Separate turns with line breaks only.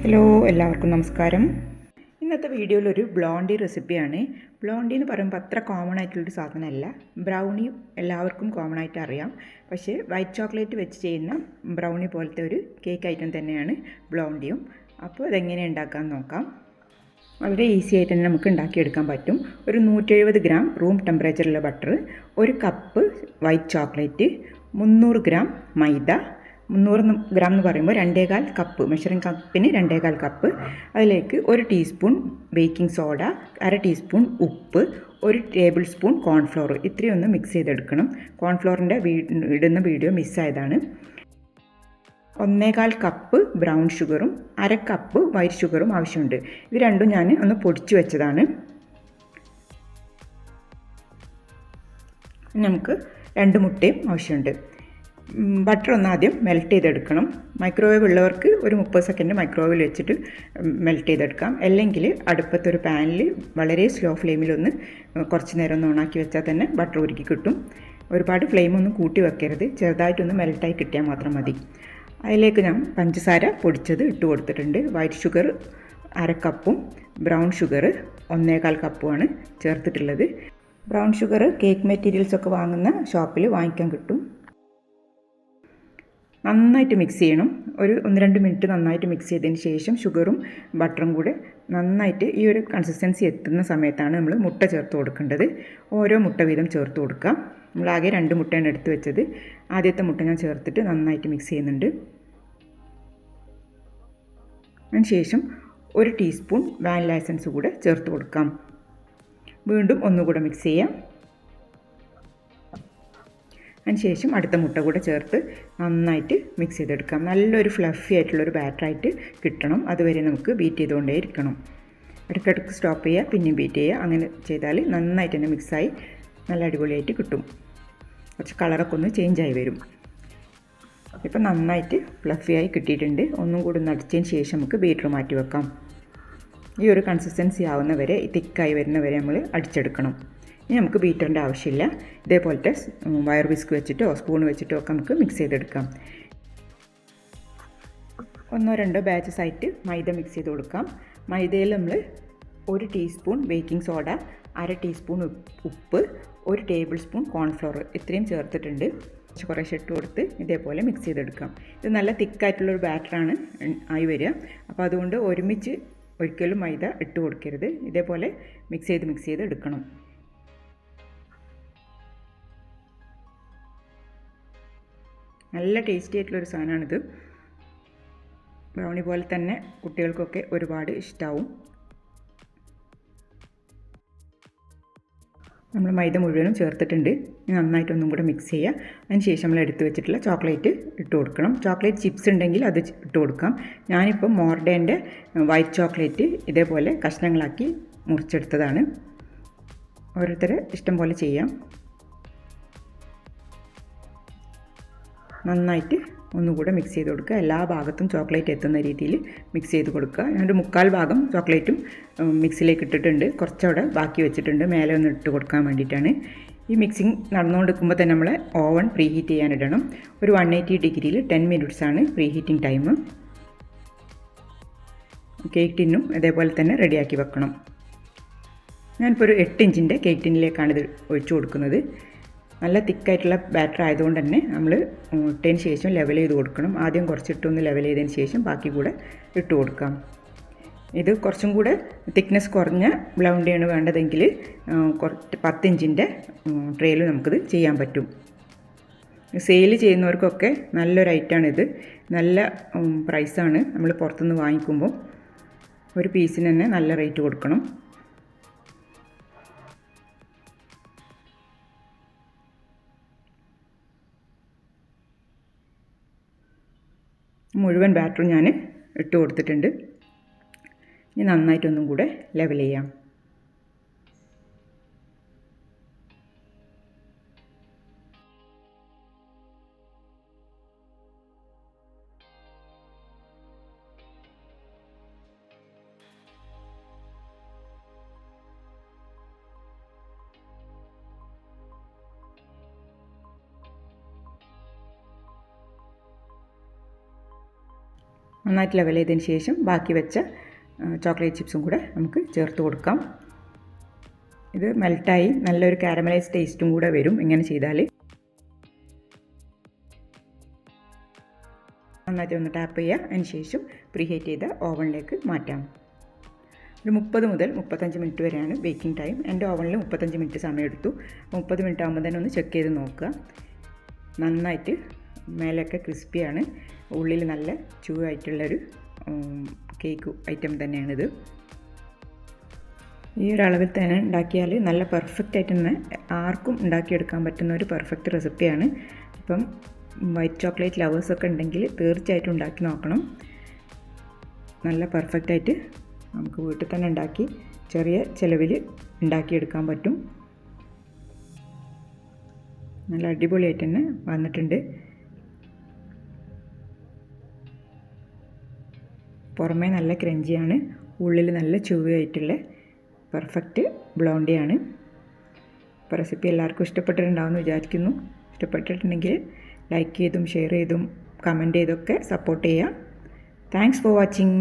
Hello, എല്ലാവർക്കും നമസ്കാരം. ഇന്നത്തെ വീഡിയോയിൽ ഒരു ബ്ലോണ്ടി റെസിപ്പിയാണ്. ബ്ലോണ്ടി എന്ന് പറയുമ്പോൾ അത്ര കോമൺ ആയിട്ടുള്ളൊരു സാധനമല്ല. ബ്രൗണി എല്ലാവർക്കും കോമൺ ആയിട്ട് അറിയാം. പക്ഷേ വൈറ്റ് ചോക്ലേറ്റ് വെച്ച് ചെയ്യുന്ന ബ്രൗണി പോലത്തെ ഒരു കേക്ക് ഐറ്റം തന്നെയാണ് ബ്ലോണ്ടിയും. അപ്പോൾ അതെങ്ങനെ ഉണ്ടാക്കാമെന്ന് നോക്കാം. വളരെ ഈസി ആയിട്ട് തന്നെ നമുക്ക് ഉണ്ടാക്കിയെടുക്കാൻ പറ്റും. ഒരു 170 ഗ്രാം റൂം ടെമ്പറേച്ചറിലുള്ള butter, 1 cup white chocolate, 300 gram maida. 300 gram എന്ന് പറയുമ്പോൾ 2.25 കപ്പ്, മെഷറിംഗ് കപ്പിന് 2.25 കപ്പ്. അതിലേക്ക് 1 ടീസ്പൂൺ ബേക്കിംഗ് സോഡ, 1/2 ടീസ്പൂൺ ഉപ്പ്, 1 ടേബിൾ സ്പൂൺ കോൺഫ്ലോർ. ഇത്രയൊന്ന് മിക്സ് ചെയ്തെടുക്കണം. കോൺഫ്ലോറിൻ്റെ ഇടുന്ന വീഡിയോ മിസ്സായതാണ്. 1.25 കപ്പ് ബ്രൗൺ ഷുഗറും 1/2 കപ്പ് വൈറ്റ് ഷുഗറും ആവശ്യമുണ്ട്. ഇത് രണ്ടും ഞാൻ ഒന്ന് പൊടിച്ചു വെച്ചതാണ്. നമുക്ക് 2 മുട്ടയും ആവശ്യമുണ്ട്. ബട്ടർ ഒന്ന് ആദ്യം മെൽറ്റ് ചെയ്തെടുക്കണം. മൈക്രോവേവ് ഉള്ളവർക്ക് ഒരു 30 സെക്കൻഡ് മൈക്രോവേവിൽ വെച്ചിട്ട് മെൽറ്റ് ചെയ്തെടുക്കാം. അല്ലെങ്കിൽ അടുപ്പത്തൊരു പാനിൽ വളരെ സ്ലോ ഫ്ലെയിമിലൊന്ന് കുറച്ച് നേരം ഒന്ന് ഓണാക്കി വെച്ചാൽ തന്നെ ബട്ടർ ഉരുക്കി കിട്ടും. ഒരുപാട് ഫ്ലെയിമൊന്നും കൂട്ടി വെക്കരുത്, ചെറുതായിട്ടൊന്ന് മെൽറ്റായി കിട്ടിയാൽ മാത്രം മതി. അതിലേക്ക് ഞാൻ പഞ്ചസാര പൊടിച്ചത് ഇട്ട് കൊടുത്തിട്ടുണ്ട്. വൈറ്റ് ഷുഗർ 1/2 കപ്പും ബ്രൗൺ ഷുഗർ 1.25 കപ്പുമാണ് ചേർത്തിട്ടുള്ളത്. ബ്രൗൺ ഷുഗർ കേക്ക് മെറ്റീരിയൽസൊക്കെ വാങ്ങുന്ന ഷോപ്പിൽ വാങ്ങിക്കാൻ കിട്ടും. നന്നായിട്ട് മിക്സ് ചെയ്യണം. ഒരു 1-2 മിനിറ്റ് നന്നായിട്ട് മിക്സ് ചെയ്തതിന് ശേഷം ഷുഗറും ബട്ടറും കൂടെ നന്നായിട്ട് ഈ ഒരു കൺസിസ്റ്റൻസി എത്തുന്ന സമയത്താണ് നമ്മൾ മുട്ട ചേർത്ത് കൊടുക്കേണ്ടത്. ഓരോ മുട്ട വീതം ചേർത്ത് കൊടുക്കാം. നമ്മളാകെ 2 മുട്ടയാണ് എടുത്ത് വെച്ചത്. ആദ്യത്തെ മുട്ട ഞാൻ ചേർത്തിട്ട് നന്നായിട്ട് മിക്സ് ചെയ്യുന്നുണ്ട്. അതിനുശേഷം 1 ടീസ്പൂൺ വാനില എസൻസ് കൂടെ ചേർത്ത് കൊടുക്കാം. വീണ്ടും ഒന്നുകൂടെ മിക്സ് ചെയ്യാം. അതിനുശേഷം അടുത്ത മുട്ട കൂടെ ചേർത്ത് നന്നായിട്ട് മിക്സ് ചെയ്തെടുക്കാം. നല്ലൊരു ഫ്ലഫി ആയിട്ടുള്ളൊരു ബാറ്ററായിട്ട് കിട്ടണം. അതുവരെ നമുക്ക് ബീറ്റ് ചെയ്തുകൊണ്ടേ ഇരിക്കണം. ഇടയ്ക്കിടയ്ക്ക് സ്റ്റോപ്പ് ചെയ്യുക, പിന്നെയും ബീറ്റ് ചെയ്യുക. അങ്ങനെ ചെയ്താൽ നന്നായിട്ട് തന്നെ മിക്സായി നല്ല അടിപൊളിയായിട്ട് കിട്ടും. കുറച്ച് കളറൊക്കെ ഒന്ന് ചേഞ്ചായി വരും. ഇപ്പം നന്നായിട്ട് ഫ്ലഫിയായി കിട്ടിയിട്ടുണ്ട്. ഒന്നും കൂടി ഒന്ന് അടിച്ചതിന് ശേഷം നമുക്ക് ബീറ്റർ മാറ്റി വെക്കാം. ഈ ഒരു കൺസിസ്റ്റൻസി ആവുന്നവരെ, തിക്കായി വരുന്നവരെ നമ്മൾ അടിച്ചെടുക്കണം. ഇനി നമുക്ക് ബീറ്ററിൻ്റെ ആവശ്യമില്ല. ഇതേപോലത്തെ വയർ വിസ്ക് വെച്ചിട്ടോ സ്പൂൺ വെച്ചിട്ടോ ഒക്കെ നമുക്ക് മിക്സ് ചെയ്തെടുക്കാം. 1-2 ബാച്ചസ് ആയിട്ട് മൈദ മിക്സ് ചെയ്ത് കൊടുക്കാം. മൈദയിൽ നമ്മൾ 1 ടീസ്പൂൺ ബേക്കിംഗ് സോഡ, 1/2 ടീസ്പൂൺ ഉപ്പ്, 1 ടേബിൾ സ്പൂൺ കോൺഫ്ലോർ ഇത്രയും ചേർത്തിട്ടുണ്ട്. കുറേശ്ശെ ഇട്ട് കൊടുത്ത് ഇതേപോലെ മിക്സ് ചെയ്തെടുക്കാം. ഇത് നല്ല തിക്കായിട്ടുള്ളൊരു ബാറ്ററാണ് ആയി വരിക. അപ്പോൾ അതുകൊണ്ട് ഒരുമിച്ച് ഒരിക്കലും മൈദ ഇട്ട് കൊടുക്കരുത്. ഇതേപോലെ മിക്സ് ചെയ്ത് എടുക്കണം. നല്ല ടേസ്റ്റി ആയിട്ടുള്ളൊരു സാധനമാണിത്. ബ്രൗണി പോലെ തന്നെ കുട്ടികൾക്കൊക്കെ ഒരുപാട് ഇഷ്ടമാവും. നമ്മൾ മൈദ മുഴുവനും ചേർത്തിട്ടുണ്ട്. നന്നായിട്ടൊന്നും കൂടെ മിക്സ് ചെയ്യുക. അതിനുശേഷം നമ്മൾ എടുത്ത് വെച്ചിട്ടുള്ള ചോക്ലേറ്റ് ഇട്ട് കൊടുക്കണം. ചോക്ലേറ്റ് ചിപ്സ് ഉണ്ടെങ്കിൽ അത് ഇട്ട് കൊടുക്കാം. ഞാനിപ്പോൾ മോർഡേൻ്റെ വൈറ്റ് ചോക്ലേറ്റ് ഇതേപോലെ കഷ്ണങ്ങളാക്കി മുറിച്ചെടുത്തതാണ്. ഓരോരുത്തരെ ഇഷ്ടം പോലെ ചെയ്യാം. നന്നായിട്ട് ഒന്നുകൂടെ മിക്സ് ചെയ്ത് കൊടുക്കുക. എല്ലാ ഭാഗത്തും ചോക്ലേറ്റ് എത്തുന്ന രീതിയിൽ മിക്സ് ചെയ്ത് കൊടുക്കുക. ഞാനൊരു 1/4 ഭാഗം ചോക്ലേറ്റും മിക്സിലേക്ക് ഇട്ടിട്ടുണ്ട്. കുറച്ചവിടെ ബാക്കി വെച്ചിട്ടുണ്ട്, മേലെ ഒന്ന് ഇട്ട് കൊടുക്കാൻ വേണ്ടിയിട്ടാണ്. ഈ മിക്സിങ് നടന്നുകൊണ്ടിരിക്കുമ്പോൾ തന്നെ നമ്മൾ ഓവൻ പ്രീ ഹീറ്റ് ചെയ്യാനിടണം. ഒരു 180 ഡിഗ്രിയിൽ 10 മിനിറ്റ്സാണ് പ്രീ ഹീറ്റിംഗ് ടൈം. കേക്ക് ടിന്നും ഇതേപോലെ തന്നെ റെഡിയാക്കി വെക്കണം. ഞാനിപ്പോൾ ഒരു 8 ഇഞ്ചിൻ്റെ കേക്ക് ടിന്നിലേക്കാണ് ഇത് ഒഴിച്ചു കൊടുക്കുന്നത്. നല്ല തിക്കായിട്ടുള്ള ബാറ്റർ ആയതുകൊണ്ട് തന്നെ നമ്മൾ ഇട്ടതിന് ശേഷം ലെവൽ ചെയ്ത് കൊടുക്കണം. ആദ്യം കുറച്ചിട്ടൊന്ന് ലെവൽ ചെയ്തതിന് ശേഷം ബാക്കി കൂടെ ഇട്ട് കൊടുക്കാം. ഇത് കുറച്ചും കൂടെ തിക്നെസ് കുറഞ്ഞ ബ്ലൗണ്ടിയാണ് വേണ്ടതെങ്കിൽ 10 ഇഞ്ചിൻ്റെ ട്രേയിൽ നമുക്കിത് ചെയ്യാൻ പറ്റും. സെയിൽ ചെയ്യുന്നവർക്കൊക്കെ നല്ലൊരു ഐറ്റമാണിത്. നല്ല പ്രൈസാണ്. നമ്മൾ പുറത്തുനിന്ന് വാങ്ങിക്കുമ്പോൾ ഒരു പീസിന് തന്നെ നല്ല റേറ്റ് കൊടുക്കണം. മുഴുവൻ ബാറ്ററും ഞാൻ ഇട്ട് കൊടുത്തിട്ടുണ്ട്. ഇനി നന്നായിട്ടൊന്നും കൂടെ ലെവൽ ചെയ്യാം. നന്നായിട്ട് ലെവൽ ചെയ്തതിന് ശേഷം ബാക്കി വെച്ച ചോക്ലേറ്റ് ചിപ്സും കൂടെ നമുക്ക് ചേർത്ത് കൊടുക്കാം. ഇത് മെൽട്ടായി നല്ലൊരു കാരമലൈസ് ടേസ്റ്റും കൂടെ വരും ഇങ്ങനെ ചെയ്താൽ. നന്നായിട്ട് ഒന്ന് ടാപ്പ് ചെയ്യുക. അതിന് ശേഷം പ്രീഹീറ്റ് ചെയ്ത ഓവനിലേക്ക് മാറ്റാം. ഒരു 30 മുതൽ 35 മിനിറ്റ് വരെയാണ് ബേക്കിംഗ് ടൈം. എൻ്റെ ഓവനിൽ 35 മിനിറ്റ് സമയം എടുത്തു. 30 മിനിറ്റ് ആകുമ്പോൾ തന്നെ ഒന്ന് ചെക്ക് ചെയ്ത് നോക്കുക. നന്നായിട്ട് മേലൊക്കെ ക്രിസ്പിയാണ്, ഉള്ളിൽ നല്ല ചൂടായിട്ടുള്ളൊരു കേക്ക് ഐറ്റം തന്നെയാണിത്. ഈ ഒരു അളവിൽ തന്നെ ഉണ്ടാക്കിയാൽ നല്ല പെർഫെക്റ്റ് ആയിട്ട് തന്നെ ആർക്കും ഉണ്ടാക്കിയെടുക്കാൻ പറ്റുന്ന ഒരു പെർഫെക്റ്റ് റെസിപ്പിയാണ്. ഇപ്പം വൈറ്റ് ചോക്ലേറ്റ് ലവേഴ്സൊക്കെ ഉണ്ടെങ്കിൽ തീർച്ചയായിട്ടും ഉണ്ടാക്കി നോക്കണം. നല്ല പെർഫെക്റ്റായിട്ട് നമുക്ക് വീട്ടിൽ തന്നെ ഉണ്ടാക്കി ചെറിയ ചിലവിൽ ഉണ്ടാക്കിയെടുക്കാൻ പറ്റും. നല്ല അടിപൊളിയായിട്ട് തന്നെ വന്നിട്ടുണ്ട്. പുറമേ നല്ല ക്രഞ്ചിയാണ്, ഉള്ളിൽ നല്ല ചുവയായിട്ടുള്ള പെർഫെക്റ്റ് ബ്ലോണ്ടിയാണ്. അപ്പോൾ റെസിപ്പി എല്ലാവർക്കും ഇഷ്ടപ്പെട്ടിട്ടുണ്ടാവുമെന്ന് വിചാരിക്കുന്നു. ഇഷ്ടപ്പെട്ടിട്ടുണ്ടെങ്കിൽ ലൈക്ക് ചെയ്തും ഷെയർ ചെയ്തും കമൻറ്റ് ചെയ്തൊക്കെ സപ്പോർട്ട് ചെയ്യുക. Thanks for watching.